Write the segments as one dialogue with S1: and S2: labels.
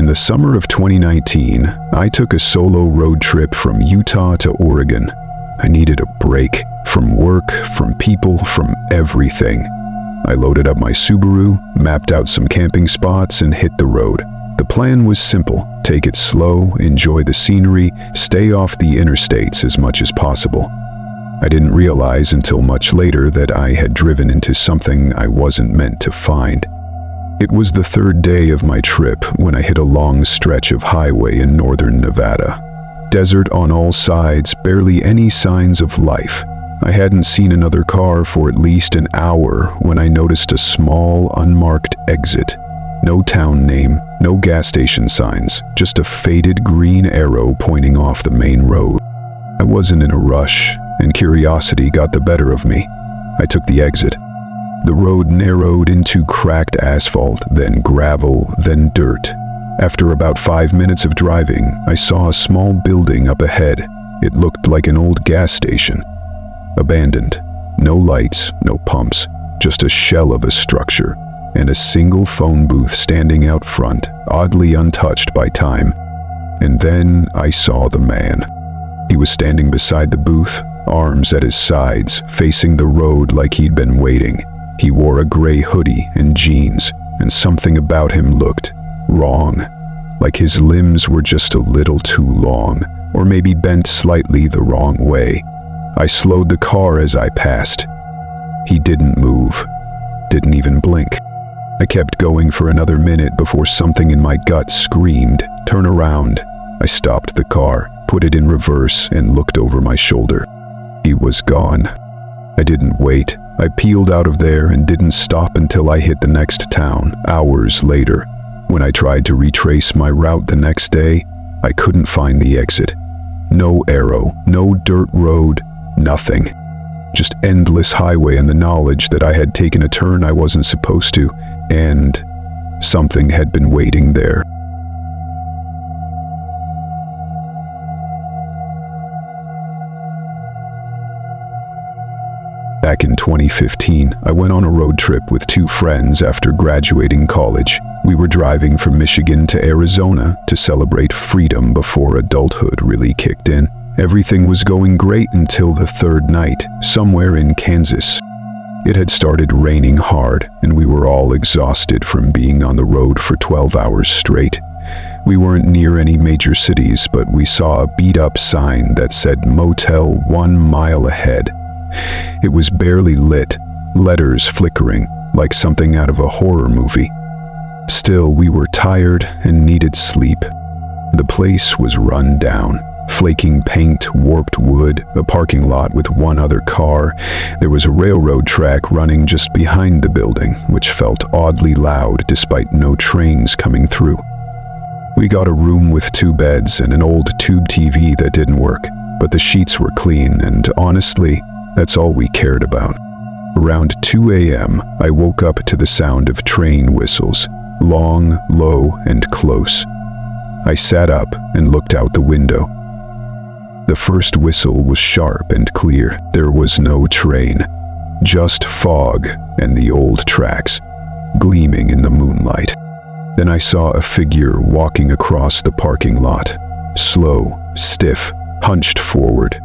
S1: the summer of 2019, I took a solo road trip from Utah to Oregon. I needed a break from work, from people, from everything. I loaded up my Subaru, mapped out some camping spots, and hit the road. The plan was simple: take it slow, enjoy the scenery, stay off the interstates as much as possible. I didn't realize until much later that I had driven into something I wasn't meant to find. It was the third day of my trip when I hit a long stretch of highway in northern Nevada. Desert on all sides, barely any signs of life. I hadn't seen another car for at least an hour when I noticed a small, unmarked exit. No town name, no gas station signs, just a faded green arrow pointing off the main road. I wasn't in a rush, and curiosity got the better of me. I took the exit. The road narrowed into cracked asphalt, then gravel, then dirt. After about 5 minutes of driving, I saw a small building up ahead. It looked like an old gas station. Abandoned. No lights, no pumps, just a shell of a structure, and a single phone booth standing out front, oddly untouched by time. And then I saw the man. He was standing beside the booth, arms at his sides, facing the road like he'd been waiting. He wore a gray hoodie and jeans, and something about him looked wrong. Like his limbs were just a little too long, or maybe bent slightly the wrong way. I slowed the car as I passed. He didn't move, didn't even blink. I kept going for another minute before something in my gut screamed, "Turn around." I stopped the car, put it in reverse, and looked over my shoulder. He was gone. I didn't wait. I peeled out of there and didn't stop until I hit the next town, hours later. When I tried to retrace my route the next day, I couldn't find the exit. No arrow, no dirt road, nothing. Just endless highway and the knowledge that I had taken a turn I wasn't supposed to, and something had been waiting there. Back in 2015, I went on a road trip with 2 friends after graduating college. We were driving from Michigan to Arizona to celebrate freedom before adulthood really kicked in. Everything was going great until the third night, somewhere in Kansas. It had started raining hard, and we were all exhausted from being on the road for 12 hours straight. We weren't near any major cities, but we saw a beat-up sign that said Motel 1 mile ahead. It was barely lit, letters flickering, like something out of a horror movie. Still, we were tired and needed sleep. The place was run down. Flaking paint, warped wood, a parking lot with one other car. There was a railroad track running just behind the building, which felt oddly loud despite no trains coming through. We got a room with 2 beds and an old tube TV that didn't work, but the sheets were clean, and honestly, that's all we cared about. Around 2 a.m., I woke up to the sound of train whistles, long, low, and close. I sat up and looked out the window. The first whistle was sharp and clear. There was no train, just fog and the old tracks, gleaming in the moonlight. Then I saw a figure walking across the parking lot, slow, stiff, hunched forward.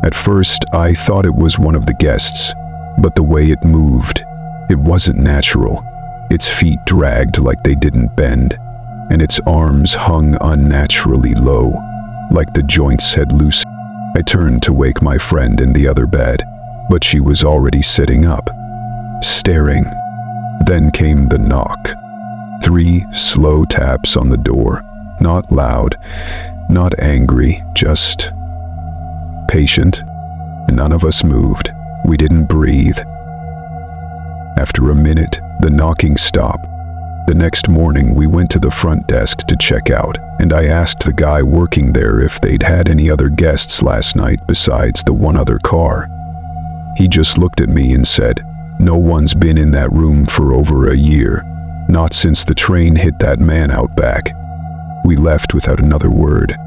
S1: At first, I thought it was one of the guests, but the way it moved, it wasn't natural. Its feet dragged like they didn't bend, and its arms hung unnaturally low, like the joints had loosened. I turned to wake my friend in the other bed, but she was already sitting up, staring. Then came the knock. 3 slow taps on the door, not loud, not angry, just patient. None of us moved. We didn't breathe. After a minute, the knocking stopped. The next morning, we went to the front desk to check out, and I asked the guy working there if they'd had any other guests last night besides the one other car. He just looked at me and said, "No one's been in that room for over a year, not since the train hit that man out back." We left without another word.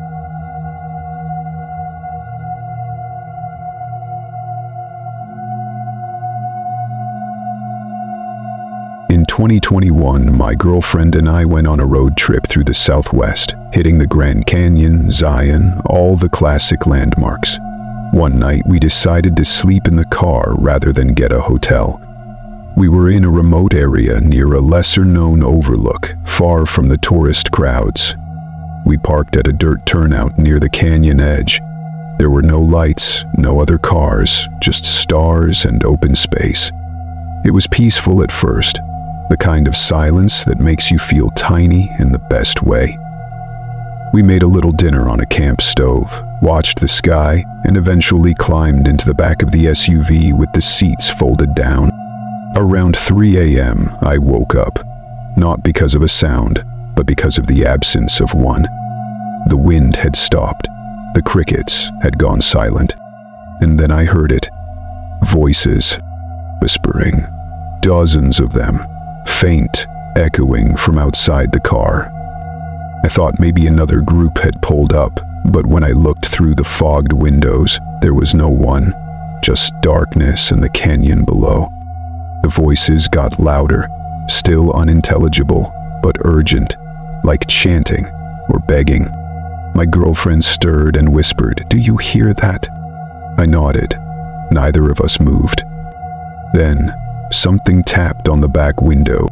S1: In 2021, my girlfriend and I went on a road trip through the Southwest, hitting the Grand Canyon, Zion, all the classic landmarks. One night, we decided to sleep in the car rather than get a hotel. We were in a remote area near a lesser-known overlook, far from the tourist crowds. We parked at a dirt turnout near the canyon edge. There were no lights, no other cars, just stars and open space. It was peaceful at first, the kind of silence that makes you feel tiny in the best way. We made a little dinner on a camp stove, watched the sky, and eventually climbed into the back of the SUV with the seats folded down. Around 3 a.m., I woke up, not because of a sound, but because of the absence of one. The wind had stopped, the crickets had gone silent, and then I heard it. Voices, whispering, dozens of them, faint, echoing from outside the car. I thought maybe another group had pulled up, but when I looked through the fogged windows, there was no one, just darkness and the canyon below. The voices got louder, still unintelligible, but urgent, like chanting or begging. My girlfriend stirred and whispered, "Do you hear that?" I nodded. Neither of us moved. Then, something tapped on the back window.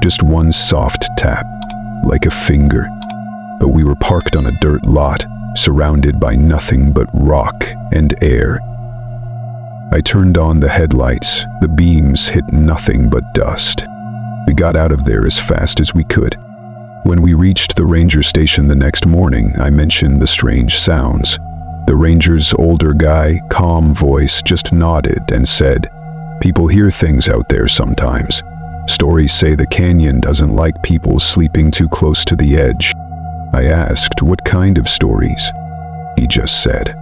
S1: Just one soft tap, like a finger. But we were parked on a dirt lot, surrounded by nothing but rock and air. I turned on the headlights. The beams hit nothing but dust. We got out of there as fast as we could. When we reached the ranger station the next morning, I mentioned the strange sounds. The ranger's older guy, calm voice, just nodded and said, "People hear things out there sometimes. Stories say the canyon doesn't like people sleeping too close to the edge." I asked, "What kind of stories?" He just said,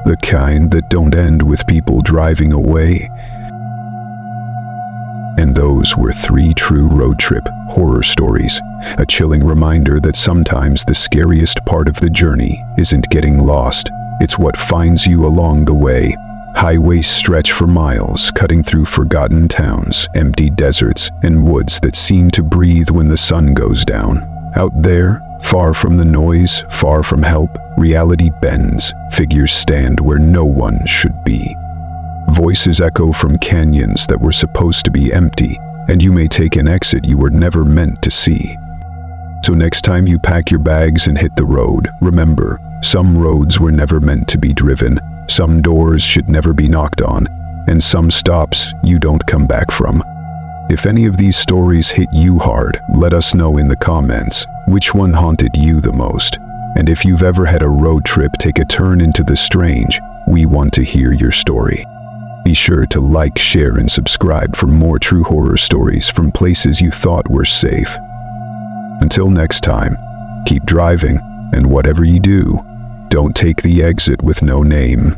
S1: "The kind that don't end with people driving away." And those were 3 true road trip horror stories, a chilling reminder that sometimes the scariest part of the journey isn't getting lost, it's what finds you along the way. Highways stretch for miles, cutting through forgotten towns, empty deserts, and woods that seem to breathe when the sun goes down. Out there, far from the noise, far from help, reality bends, figures stand where no one should be. Voices echo from canyons that were supposed to be empty, and you may take an exit you were never meant to see. So next time you pack your bags and hit the road, remember, some roads were never meant to be driven, some doors should never be knocked on, and some stops you don't come back from. If any of these stories hit you hard, let us know in the comments which one haunted you the most. And if you've ever had a road trip take a turn into the strange, we want to hear your story. Be sure to like, share, and subscribe for more true horror stories from places you thought were safe. Until next time, keep driving, and whatever you do, don't take the exit with no name.